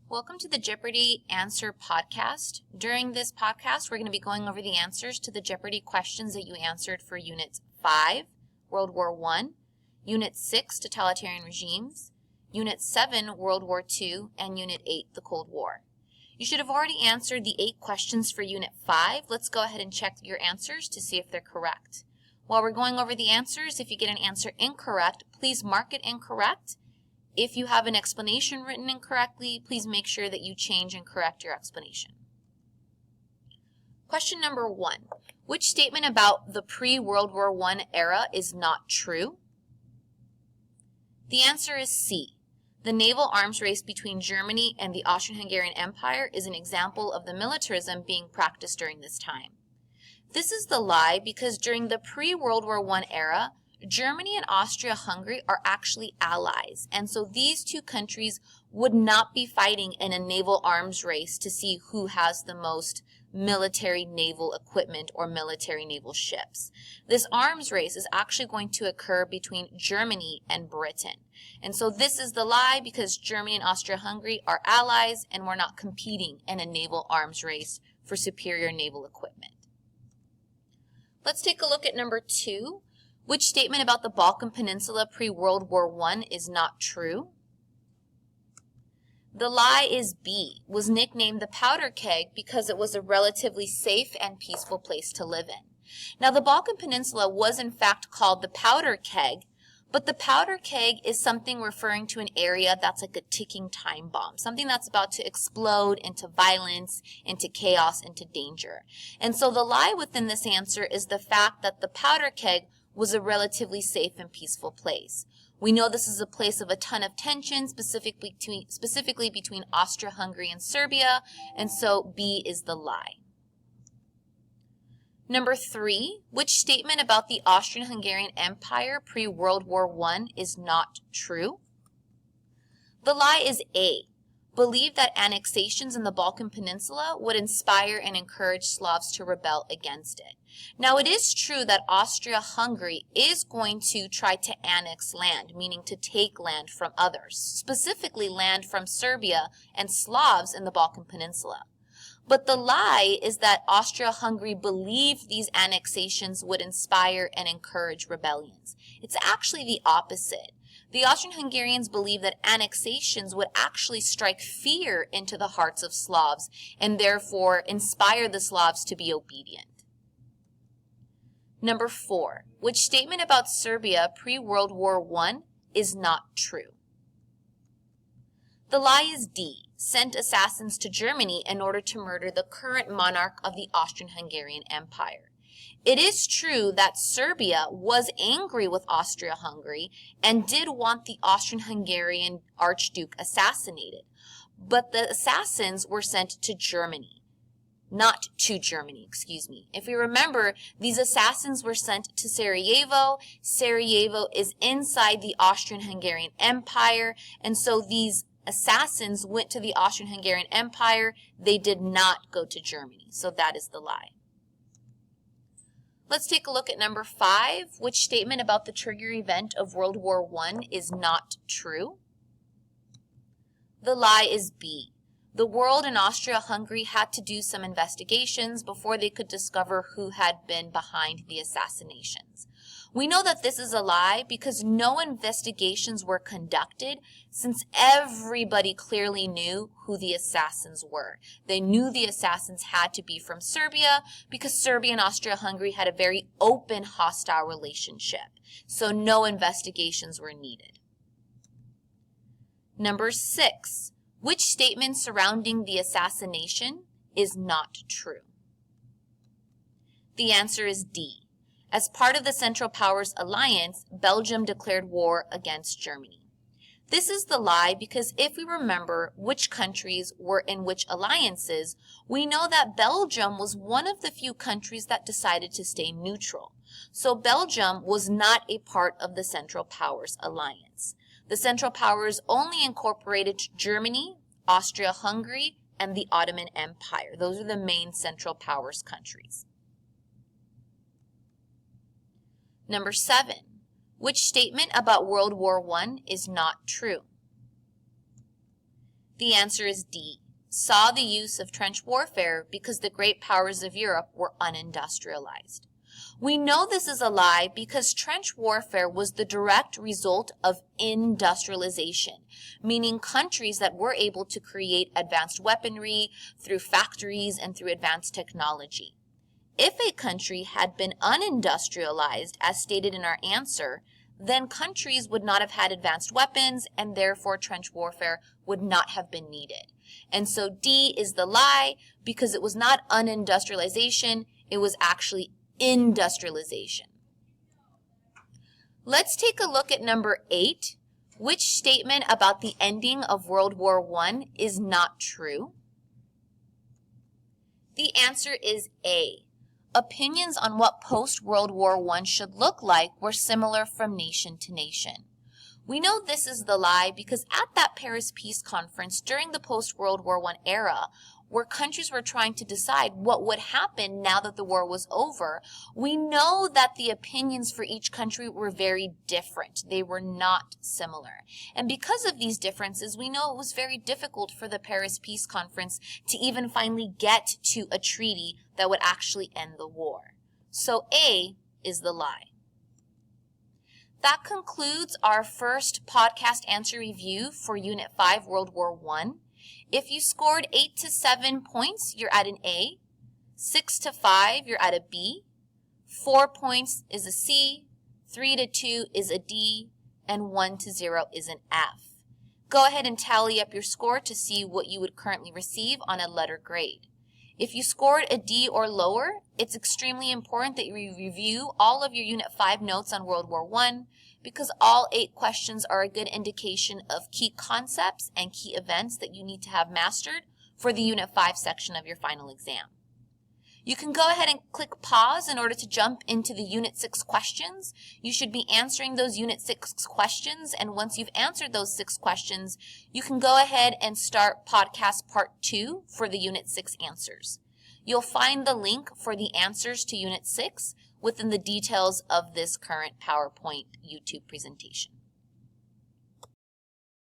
Welcome to the Jeopardy Answer Podcast. During this podcast, we're going to be going over the answers to the Jeopardy questions that you answered for Unit 5, World War I, Unit 6, Totalitarian Regimes, Unit 7, World War II, and Unit 8, the Cold War. You should have already answered the 8 questions for Unit 5. Let's go ahead and check your answers to see if they're correct. While we're going over the answers, if you get an answer incorrect, please mark it incorrect. If you have an explanation written incorrectly, please make sure that you change and correct your explanation. Question number 1. Which statement about the pre-World War I era is not true? The answer is C. The naval arms race between Germany and the Austrian-Hungarian Empire is an example of the militarism being practiced during this time. This is the lie because during the pre-World War I era, Germany and Austria-Hungary are actually allies, and so these two countries would not be fighting in a naval arms race to see who has the most military naval equipment or military naval ships. This arms race is actually going to occur between Germany and Britain. And so this is the lie because Germany and Austria-Hungary are allies and we're not competing in a naval arms race for superior naval equipment. Let's take a look at number 2. Which statement about the Balkan Peninsula pre-World War I is not true? The lie is B, was nicknamed the powder keg because it was a relatively safe and peaceful place to live in. Now, the Balkan Peninsula was in fact called the powder keg, but the powder keg is something referring to an area that's like a ticking time bomb, something that's about to explode into violence, into chaos, into danger. And so the lie within this answer is the fact that the powder keg was a relatively safe and peaceful place. We know this is a place of a ton of tension, specifically between Austria-Hungary and Serbia, and so B is the lie. Number 3, which statement about the Austrian-Hungarian Empire pre-World War I is not true? The lie is A, believed that annexations in the Balkan Peninsula would inspire and encourage Slavs to rebel against it. Now, it is true that Austria-Hungary is going to try to annex land, meaning to take land from others, specifically land from Serbia and Slavs in the Balkan Peninsula. But the lie is that Austria-Hungary believed these annexations would inspire and encourage rebellions. It's actually the opposite. The Austrian-Hungarians believed that annexations would actually strike fear into the hearts of Slavs and therefore inspire the Slavs to be obedient. Number 4, which statement about Serbia pre-World War I is not true? The lie is D, sent assassins to Germany in order to murder the current monarch of the Austrian-Hungarian Empire. It is true that Serbia was angry with Austria-Hungary and did want the Austrian-Hungarian Archduke assassinated, but the assassins were sent to Germany. Not to Germany, excuse me. If you remember, these assassins were sent to Sarajevo. Sarajevo is inside the Austrian-Hungarian Empire, and so these assassins went to the Austrian-Hungarian Empire. They did not go to Germany, so that is the lie. Let's take a look at number 5. Which statement about the trigger event of World War I is not true? The lie is B. The world in Austria-Hungary had to do some investigations before they could discover who had been behind the assassinations. We know that this is a lie because no investigations were conducted since everybody clearly knew who the assassins were. They knew the assassins had to be from Serbia because Serbia and Austria-Hungary had a very open hostile relationship. So no investigations were needed. Number 6. Which statement surrounding the assassination is not true? The answer is D. As part of the Central Powers Alliance, Belgium declared war against Germany. This is the lie because if we remember which countries were in which alliances, we know that Belgium was one of the few countries that decided to stay neutral. So Belgium was not a part of the Central Powers Alliance. The Central Powers only incorporated Germany, Austria-Hungary, and the Ottoman Empire. Those are the main Central Powers countries. Number 7. Which statement about World War I is not true? The answer is D. Saw the use of trench warfare because the great powers of Europe were unindustrialized. We know this is a lie because trench warfare was the direct result of industrialization, meaning countries that were able to create advanced weaponry through factories and through advanced technology. If a country had been unindustrialized, as stated in our answer, then countries would not have had advanced weapons and therefore trench warfare would not have been needed. And so D is the lie because it was not unindustrialization, it was actually industrialization. Let's take a look at number 8. Which statement about the ending of World War I is not true? The answer is A. Opinions on what post-World War I should look like were similar from nation to nation. We know this is the lie because at that Paris Peace Conference during the post-World War I era, where countries were trying to decide what would happen now that the war was over, we know that the opinions for each country were very different. They were not similar. And because of these differences, we know it was very difficult for the Paris Peace Conference to even finally get to a treaty that would actually end the war. So A is the lie. That concludes our first podcast answer review for Unit 5, World War I. If you scored 8 to 7 points, you're at an A. 6 to 5, you're at a B. 4 points is a C. 3 to 2 is a D. And 1 to 0 is an F. Go ahead and tally up your score to see what you would currently receive on a letter grade. If you scored a D or lower, it's extremely important that you review all of your Unit 5 notes on World War I because all 8 questions are a good indication of key concepts and key events that you need to have mastered for the Unit 5 section of your final exam. You can go ahead and click pause in order to jump into the Unit 6 questions. You should be answering those Unit 6 questions, and once you've answered those 6 questions, you can go ahead and start podcast part 2 for the Unit 6 answers. You'll find the link for the answers to Unit 6 within the details of this current PowerPoint YouTube presentation.